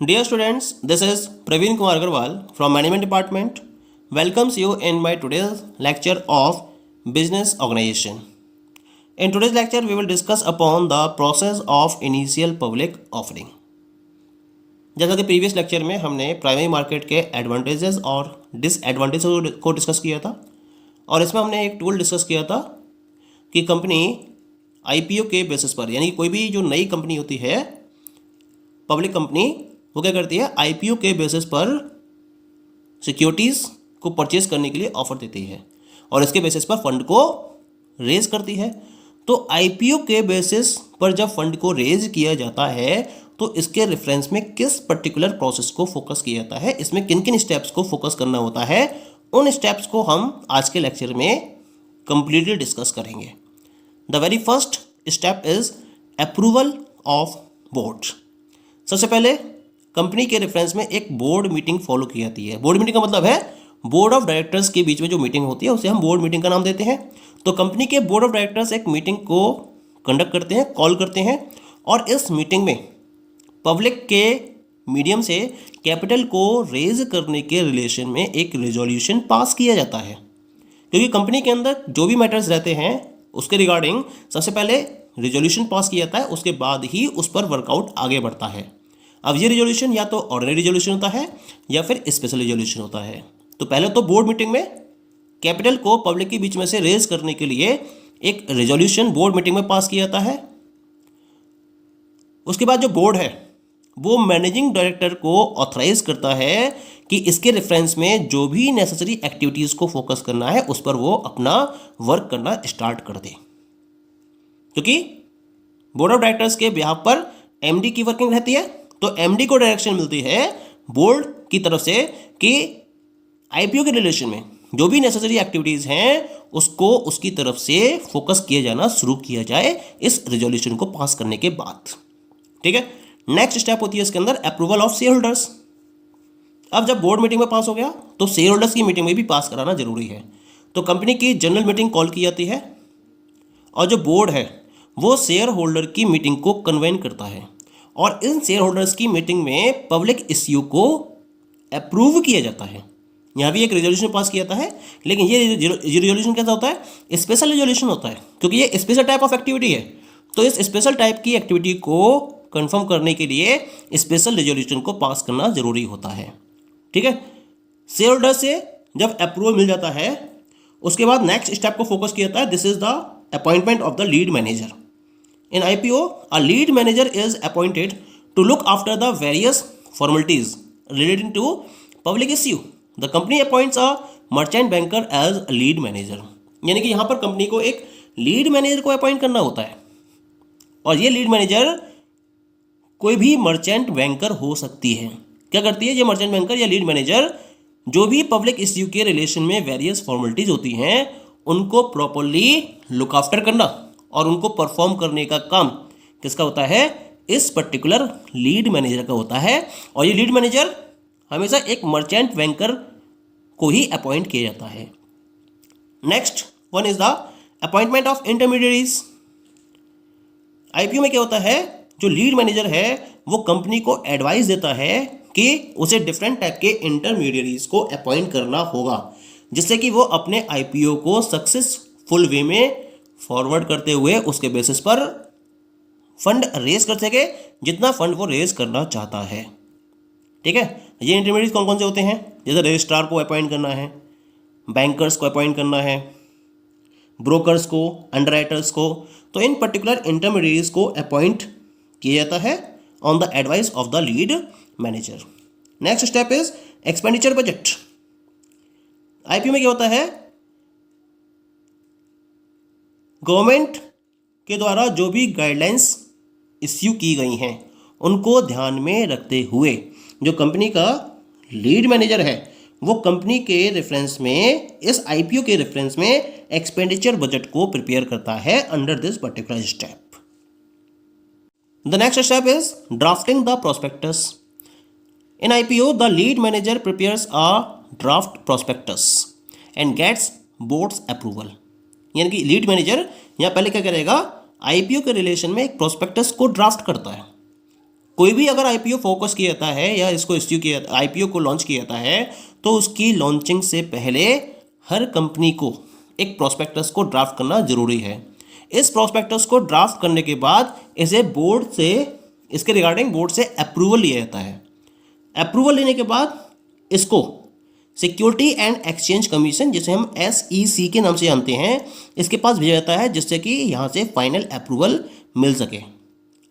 Dear students, this is Praveen Kumar Agarwal from Management Department. Welcomes you in my today's lecture of Business Organization. In today's lecture, we will discuss upon the process of initial public offering. जैसा कि previous lecture में हमने primary market के advantages और disadvantages को discuss किया था और इसमें हमने एक टूल डिस्कस किया था कि कंपनी आईपीओ के बेसिस पर, यानी कोई भी जो नई कंपनी होती है पब्लिक कंपनी, वो क्या करती है, आईपीओ के बेसिस पर सिक्योरिटीज़ को परचेज करने के लिए ऑफर देती है और इसके बेसिस पर फंड को रेज करती है। तो आईपीओ के बेसिस पर जब फंड को रेज किया जाता है तो इसके रेफरेंस में किस पर्टिकुलर प्रोसेस को फोकस किया जाता है, इसमें किन किन स्टेप्स को फोकस करना होता है, उन स्टेप्स को हम आज के लेक्चर में कंप्लीटली डिस्कस करेंगे। The very first step is approval of board. सबसे पहले कंपनी के रेफरेंस में एक बोर्ड मीटिंग फॉलो की जाती है। बोर्ड मीटिंग का मतलब है बोर्ड ऑफ डायरेक्टर्स के बीच में जो मीटिंग होती है उसे हम बोर्ड मीटिंग का नाम देते हैं। तो कंपनी के बोर्ड ऑफ डायरेक्टर्स एक मीटिंग को कंडक्ट करते हैं, कॉल करते हैं और इस मीटिंग में पब्लिक के मीडियम से कैपिटल को रेज करने के रिलेशन में एक रेजोल्यूशन पास किया जाता है। क्योंकि कंपनी के अंदर जो भी मैटर्स रहते हैं उसके रिगार्डिंग सबसे पहले रेजोल्यूशन पास किया जाता है, उसके बाद ही उस पर वर्कआउट आगे बढ़ता है। अब ये रेजोल्यूशन या तो ऑर्डिनरी रेजोल्यूशन होता है या फिर स्पेशल रेजोल्यूशन होता है। तो पहले तो बोर्ड मीटिंग में कैपिटल को पब्लिक के बीच में से रेज करने के लिए एक रेजोल्यूशन बोर्ड मीटिंग में पास किया जाता है। उसके बाद जो बोर्ड है वो मैनेजिंग डायरेक्टर को ऑथराइज करता है कि इसके रेफरेंस में जो भी नेसेसरी एक्टिविटीज़ को फोकस करना है उस पर वो अपना वर्क करना स्टार्ट कर दे। क्योंकि बोर्ड ऑफ डायरेक्टर्स के बिहाफ पर एमडी की वर्किंग रहती है, तो एमडी को डायरेक्शन मिलती है बोर्ड की तरफ से कि आईपीओ के रिलेशन में जो भी नेसेसरी एक्टिविटीज़ हैं उसको उसकी तरफ से फोकस किया जाना शुरू किया जाए इस रेजोल्यूशन को पास करने के बाद। ठीक है, नेक्स्ट स्टेप होती है इसके अंदर अप्रूवल ऑफ शेयर होल्डर्स। अब जब बोर्ड मीटिंग में पास हो गया तो शेयर होल्डर्स की मीटिंग में भी पास कराना जरूरी है। तो कंपनी की जनरल मीटिंग कॉल की जाती है और जो बोर्ड है वो शेयर होल्डर की मीटिंग को कन्वेन करता है और इन शेयर होल्डर्स की मीटिंग में पब्लिक इश्यू को अप्रूव किया जाता है। यहाँ भी एक रेजोल्यूशन पास किया जाता है, लेकिन ये रेजोल्यूशन कैसा होता है, स्पेशल रेजोल्यूशन होता है क्योंकि ये स्पेशल टाइप ऑफ एक्टिविटी है। तो इस स्पेशल टाइप की एक्टिविटी को कंफर्म करने के लिए स्पेशल रेजोल्यूशन को पास करना जरूरी होता है। ठीक है, शेयर होल्डर से जब अप्रूवल मिल जाता है उसके बाद नेक्स्ट स्टेप को फोकस किया जाता है। This is the appointment of the lead manager. In IPO, a lead manager is appointed to look after the various formalities relating to public issue. The company appoints a merchant banker as a lead manager. यानी कि यहाँ पर company को एक lead manager को appoint करना होता है और ये लीड मैनेजर कोई भी मर्चेंट बैंकर हो सकती है। क्या करती है ये मर्चेंट बैंकर या लीड मैनेजर, जो भी पब्लिक इश्यू के रिलेशन में वेरियस फॉर्मेलिटीज होती हैं उनको प्रॉपरली लुक आफ्टर करना और उनको परफॉर्म करने का काम किसका होता है, इस पर्टिकुलर लीड मैनेजर का होता है। और ये लीड मैनेजर हमेशा एक मर्चेंट बैंकर को ही अपॉइंट किया जाता है। Next one is the appointment of intermediaries. IPO में क्या होता है, जो लीड मैनेजर है वो कंपनी को एडवाइस देता है कि उसे डिफरेंट टाइप के इंटरमीडिएरीज को अपॉइंट करना होगा जिससे कि वो अपने आईपीओ को सक्सेसफुल वे में फॉरवर्ड करते हुए उसके बेसिस पर फंड रेज कर सके जितना फंड वो रेज करना चाहता है। ठीक है, ये इंटरमीडिएट कौन कौन से होते हैं, जैसे रजिस्ट्रार को अपॉइंट करना है, बैंकर्स को अपॉइंट करना है, ब्रोकर्स को, अंडरराइटर्स को। तो इन पर्टिकुलर इंटरमीडिएट्स को अपॉइंट किया जाता है on the advice of the lead manager. Next step is expenditure budget. IPO में क्या होता है, गवर्नमेंट के द्वारा जो भी गाइडलाइंस इश्यू की गई हैं उनको ध्यान में रखते हुए जो कंपनी का लीड मैनेजर है वो कंपनी के रेफरेंस में, इस आईपीओ के रेफरेंस में एक्सपेंडिचर बजट को प्रिपेयर करता है under this particular step. The next step is drafting the prospectus. In IPO the lead manager prepares a draft prospectus and gets board's approval. यानी कि लीड मैनेजर यहाँ पहले क्या करेगा, आईपीओ के रिलेशन में एक प्रोस्पेक्टस को ड्राफ्ट करता है कोई भी अगर आईपीओ फोकस किया जाता है या इसको इश्यू किया आईपीओ को लॉन्च किया जाता है तो उसकी लॉन्चिंग से पहले हर कंपनी को एक प्रोस्पेक्टस को ड्राफ्ट करना जरूरी है। इस प्रोस्पेक्टस को ड्राफ्ट करने के बाद इसे बोर्ड से इसके रिगार्डिंग बोर्ड से अप्रूवल लिया जाता है। अप्रूवल लेने के बाद इसको सिक्योरिटी एंड एक्सचेंज कमीशन, जिसे हम SEC के नाम से जानते हैं, इसके पास भेजा जाता है जिससे कि यहाँ से फाइनल अप्रूवल मिल सके।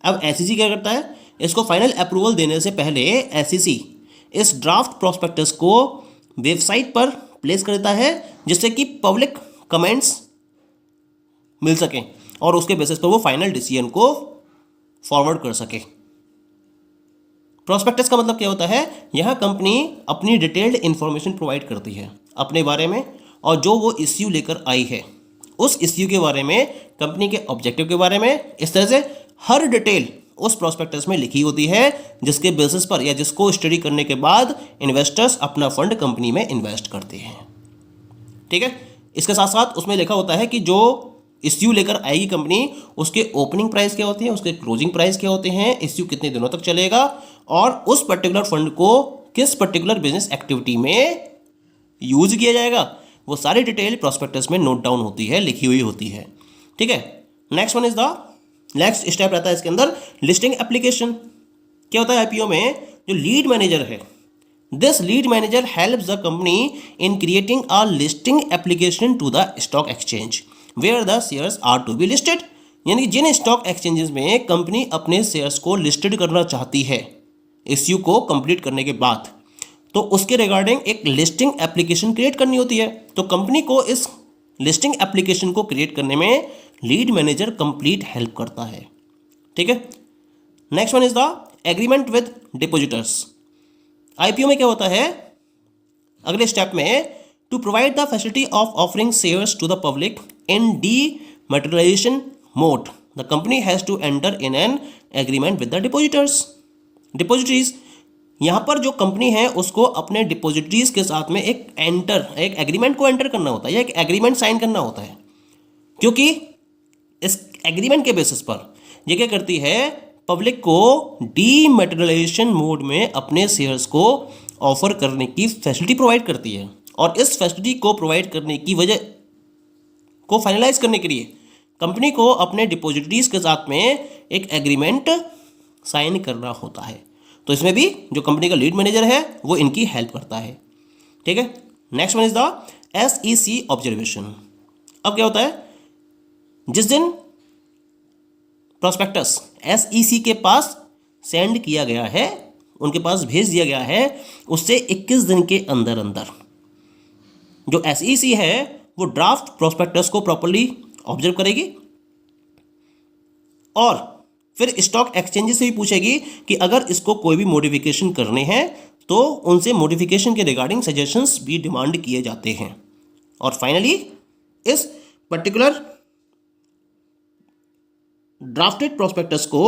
अब SEC क्या करता है, इसको फाइनल अप्रूवल देने से पहले SEC इस ड्राफ्ट प्रोस्पेक्टस को वेबसाइट पर प्लेस कर देता है जिससे कि पब्लिक कमेंट्स मिल सकें और उसके बेसिस पर वो फाइनल डिसीजन को फॉरवर्ड कर सके। प्रोस्पेक्टस का मतलब क्या होता है, यहाँ कंपनी अपनी डिटेल्ड इंफॉर्मेशन प्रोवाइड करती है अपने बारे में और जो वो इश्यू लेकर आई है उस इश्यू के बारे में, कंपनी के ऑब्जेक्टिव के बारे में, इस तरह से हर डिटेल उस प्रोस्पेक्टस में लिखी होती है जिसके बेसिस पर या जिसको स्टडी करने के बाद इन्वेस्टर्स अपना फंड कंपनी में इन्वेस्ट करते हैं। ठीक है, इसके साथ साथ उसमें लिखा होता है कि जो इश्यू लेकर आएगी कंपनी उसके ओपनिंग प्राइस क्या होती है, उसके क्लोजिंग प्राइस क्या होते हैं, इश्यू कितने दिनों तक चलेगा और उस पर्टिकुलर फंड को किस पर्टिकुलर बिजनेस एक्टिविटी में यूज किया जाएगा, वो सारी डिटेल प्रोस्पेक्टस में नोट डाउन होती है, लिखी हुई होती है। ठीक है, next one is the next step रहता है इसके अंदर लिस्टिंग एप्लीकेशन। क्या होता है आईपीओ में, जो लीड मैनेजर है, this lead manager helps the company in creating a listing application to the stock exchange where the shares are to be listed. यानी जिन स्टॉक एक्सचेंजेस में कंपनी अपने शेयर्स को लिस्टेड करना चाहती है इश्यू को कंप्लीट करने के बाद, तो उसके रिगार्डिंग एक लिस्टिंग एप्लीकेशन क्रिएट करनी होती है। तो कंपनी को इस लिस्टिंग एप्लीकेशन को क्रिएट करने में लीड मैनेजर कंप्लीट हेल्प करता है। ठीक है, next one is the agreement with depositors. IPO में क्या होता है, अगले स्टेप में, to provide the facility of offering shares to the public in dematerialization mode, the company has to enter in an agreement with the depositories. यहाँ पर जो company है उसको अपने डिपोजिटरीज के साथ में एक एग्रीमेंट को एंटर करना होता है या एक एग्रीमेंट साइन करना होता है, क्योंकि इस एग्रीमेंट के बेसिस पर ये क्या करती है, पब्लिक को डीमैटेरियलाइजेशन मोड में अपने शेयर्स को ऑफर करने की फैसिलिटी प्रोवाइड करती है। और इस फैसिलिटी को प्रोवाइड करने की वजह को फाइनलाइज करने के लिए कंपनी को अपने डिपोजिटरीज के साथ में एक एग्रीमेंट साइन करना होता है। तो इसमें भी जो कंपनी का लीड मैनेजर है वो इनकी हेल्प करता है। ठीक है, next one is the SEC observation. अब क्या होता है, जिस दिन प्रोस्पेक्टस SEC के पास सेंड किया गया है, उनके पास भेज दिया गया है, उससे 21 दिन के अंदर अंदर जो SEC है वो ड्राफ्ट प्रोस्पेक्टस को प्रॉपर्ली ऑब्जर्व करेगी और फिर स्टॉक एक्सचेंजेस से भी पूछेगी कि अगर इसको कोई भी मॉडिफिकेशन करने हैं तो उनसे मॉडिफिकेशन के रिगार्डिंग सजेशंस भी डिमांड किए जाते हैं और फाइनली इस पर्टिकुलर ड्राफ्टेड प्रोस्पेक्टस को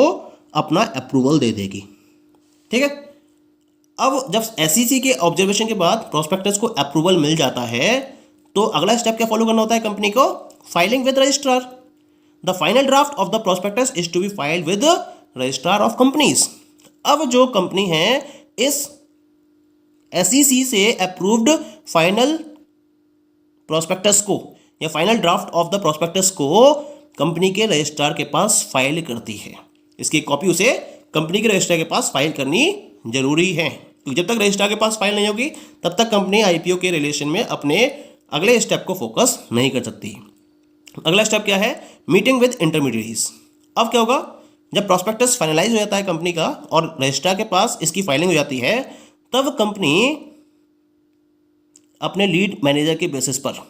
अपना अप्रूवल दे देगी। ठीक है, अब जब SEC के ऑब्जर्वेशन के बाद प्रोस्पेक्टस को अप्रूवल मिल जाता है तो अगला स्टेप क्या फॉलो करना होता है कंपनी को, filing with registrar. The final draft of the prospectus is to be filed with registrar of companies. अब जो कंपनी है इस SEC से अप्रूव्ड फाइनल प्रोस्पेक्टस को या final draft of the prospectus को कंपनी के रजिस्ट्रार के पास फाइल करती है। इसकी कॉपी उसे कंपनी के रजिस्ट्रार के पास फाइल करनी जरूरी है, क्योंकि जब तक रजिस्ट्रार के पास फाइल नहीं होगी तब तक कंपनी आईपीओ के रिलेशन में अपने अगले स्टेप को फोकस नहीं कर सकती। अगला स्टेप क्या है, मीटिंग विद इंटरमीडिएरीज। अब क्या होगा, जब प्रोस्पेक्टस फाइनलाइज हो जाता है कंपनी का और रजिस्ट्रार के पास इसकी फाइलिंग हो जाती है, तब कंपनी अपने लीड मैनेजर के बेसिस पर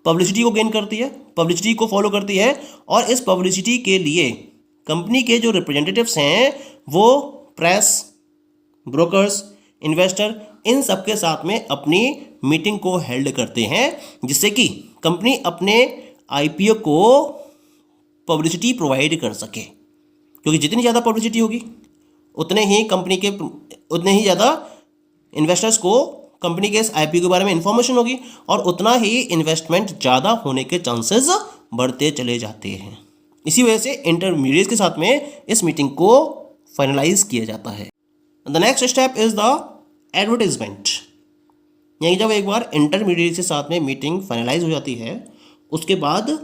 पब्लिसिटी को गेन करती है, पब्लिसिटी को फॉलो करती है और इस पब्लिसिटी के लिए कंपनी के जो रिप्रेजेंटेटिव्स हैं वो प्रेस, ब्रोकर्स, इन्वेस्टर, इन सब के साथ में अपनी मीटिंग को हेल्ड करते हैं जिससे कि कंपनी अपने आईपीओ को पब्लिसिटी प्रोवाइड कर सके, क्योंकि जितनी ज़्यादा पब्लिसिटी होगी उतने ही ज़्यादा इन्वेस्टर्स को कंपनी के इस आईपीओ के बारे में इंफॉर्मेशन होगी और उतना ही इन्वेस्टमेंट ज़्यादा होने के चांसेस बढ़ते चले जाते हैं। इसी वजह से इंटरमीडिएट के साथ में इस मीटिंग को फाइनलाइज किया जाता है। The next step is the advertisement, यानी जब एक बार इंटरमीडिएट के साथ में मीटिंग फाइनलाइज हो जाती है, उसके बाद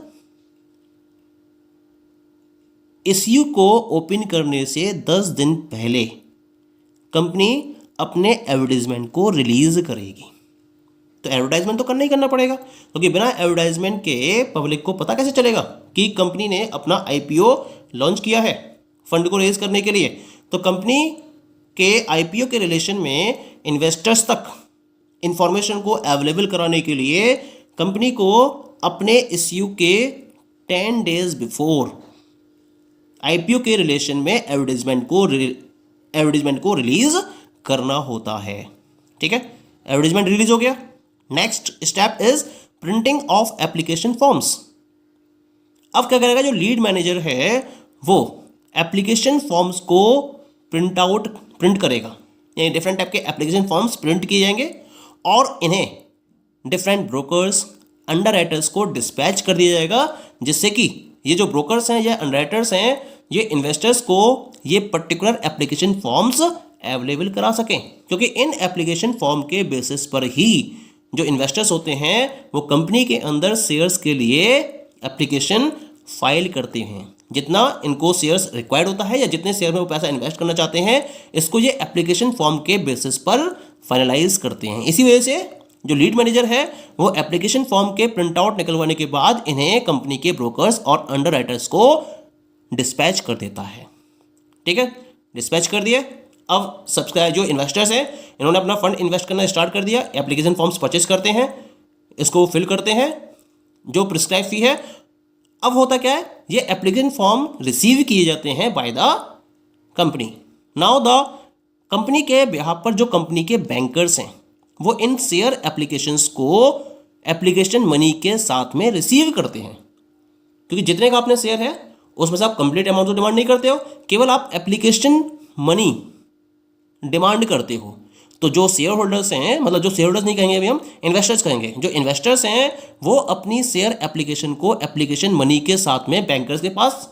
इश्यू को ओपन करने से 10 दिन पहले कंपनी अपने एडवर्टाइजमेंट को रिलीज करेगी। तो एडवर्टाइजमेंट तो करना ही करना पड़ेगा, क्योंकि बिना एडवर्टाइजमेंट के पब्लिक को पता कैसे चलेगा कि कंपनी ने अपना आईपीओ लॉन्च किया है फंड को रेज करने के लिए। तो कंपनी के आईपीओ के रिलेशन में इन्वेस्टर्स तक इंफॉर्मेशन को अवेलेबल कराने के लिए कंपनी को अपने इश्यू के 10 डेज बिफोर आईपीओ के रिलेशन में एडवर्टाइजमेंट को रिलीज करना होता है। ठीक है, एडवर्टाइजमेंट रिलीज हो गया। Next step is printing of application forms. अब क्या करेगा जो लीड मैनेजर है वो एप्लीकेशन फॉर्म्स को प्रिंट करेगा, यानी डिफरेंट टाइप के एप्लीकेशन फॉर्म्स प्रिंट किए जाएंगे और इन्हें डिफरेंट ब्रोकर्स अंडरराइटर्स को डिस्पैच कर दिया जाएगा, जिससे कि ये जो ब्रोकर्स हैं या अंडरराइटर्स हैं ये इन्वेस्टर्स को ये पर्टिकुलर एप्लीकेशन फॉर्म्स अवेलेबल करा सकें, क्योंकि इन एप्लीकेशन फॉर्म के बेसिस पर ही जो इन्वेस्टर्स होते हैं वो कंपनी के अंदर शेयर्स के लिए एप्लीकेशन फाइल करते हैं। जितना इनको शेयर्स रिक्वायर्ड होता है या जितने शेयर में वो पैसा इन्वेस्ट करना चाहते हैं, इसको ये एप्लीकेशन फॉर्म के बेसिस पर फाइनलाइज करते हैं। इसी वजह से जो लीड मैनेजर है वो एप्लीकेशन फॉर्म के प्रिंट आउट निकलवाने के बाद इन्हें कंपनी के ब्रोकर्स और अंडरराइटर्स को डिस्पैच कर देता है। ठीक है, डिस्पैच कर दिए। अब सब्सक्राइब जो इन्वेस्टर्स हैं इन्होंने अपना फंड इन्वेस्ट करना स्टार्ट कर दिया, एप्लीकेशन फॉर्म्स परचेज करते हैं, इसको फिल करते हैं जो प्रिस्क्राइब फी है। अब होता क्या है, ये एप्लीकेशन फॉर्म रिसीव किए जाते हैं by the company. Now the company के बिहाफ पर जो कंपनी के बैंकर्स हैं वो इन शेयर एप्लीकेशंस को एप्लीकेशन मनी के साथ में रिसीव करते हैं, क्योंकि जितने का आपने शेयर है उसमें से आप कंप्लीट अमाउंट तो डिमांड नहीं करते हो, केवल आप एप्लीकेशन मनी डिमांड करते हो। तो जो शेयर होल्डर्स हैं, मतलब जो शेयर होल्डर्स नहीं कहेंगे अभी हम इन्वेस्टर्स कहेंगे, जो इन्वेस्टर्स हैं वो अपनी शेयर एप्लीकेशन को एप्लीकेशन मनी के साथ में बैंकर्स के पास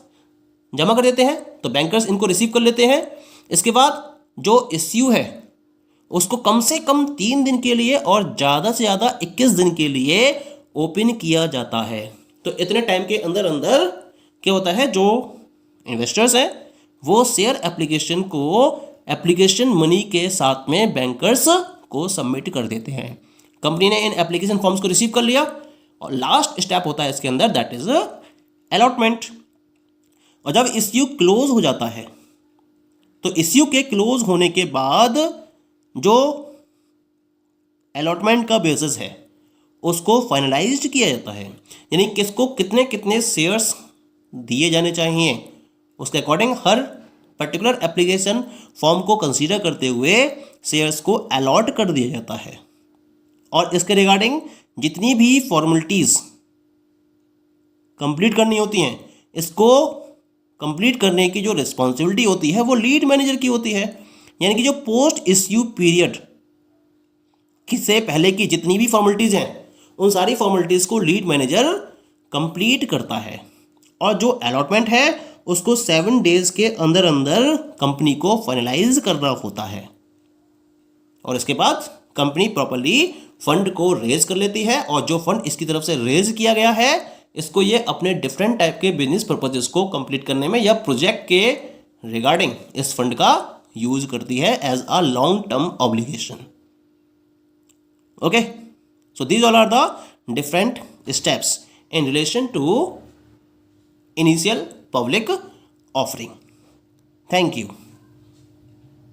जमा कर देते हैं, तो बैंकर्स इनको रिसीव कर लेते हैं। इसके बाद जो इश्यू है उसको कम से कम 3 दिन के लिए और ज़्यादा से ज़्यादा 21 दिन के लिए ओपन किया जाता है। तो इतने टाइम के अंदर अंदर क्या होता है, जो इन्वेस्टर्स हैं वो शेयर एप्लीकेशन को एप्लीकेशन मनी के साथ में बैंकर्स को सबमिट कर देते हैं। कंपनी ने इन एप्लीकेशन फॉर्म्स को रिसीव कर लिया और लास्ट स्टेप होता है इसके अंदर, दैट इज अलॉटमेंट। और जब इश्यू क्लोज हो जाता है तो इश्यू के क्लोज होने के बाद जो अलॉटमेंट का बेसिस है उसको फाइनलाइज्ड किया जाता है, यानी किसको कितने कितने शेयर्स दिए जाने चाहिए उसके अकॉर्डिंग हर पर्टिकुलर एप्लीकेशन फॉर्म को कंसीडर करते हुए शेयर्स को अलॉट कर दिया जाता है। और इसके रिगार्डिंग जितनी भी फॉर्मेलिटीज़ कंप्लीट करनी होती हैं, इसको कंप्लीट करने की जो रिस्पॉन्सिबिलिटी होती है वो लीड मैनेजर की होती है। यानी कि जो पोस्ट इश्यू पीरियड से पहले की जितनी भी फॉर्मेलिटीज़ हैं उन सारी फॉर्मेलिटीज़ को लीड मैनेजर कंप्लीट करता है, और जो अलॉटमेंट है उसको 7 डेज के अंदर अंदर कंपनी को फाइनलाइज करना होता है। और इसके बाद कंपनी प्रॉपर्ली फंड को रेज कर लेती है, और जो फंड इसकी तरफ से रेज किया गया है इसको ये अपने डिफरेंट टाइप के बिजनेस पर्पजेस को कंप्लीट करने में या प्रोजेक्ट के रिगार्डिंग इस फंड का यूज करती है as a long term obligation. Okay, so these all are the different steps in relation to initial public offering. Thank you.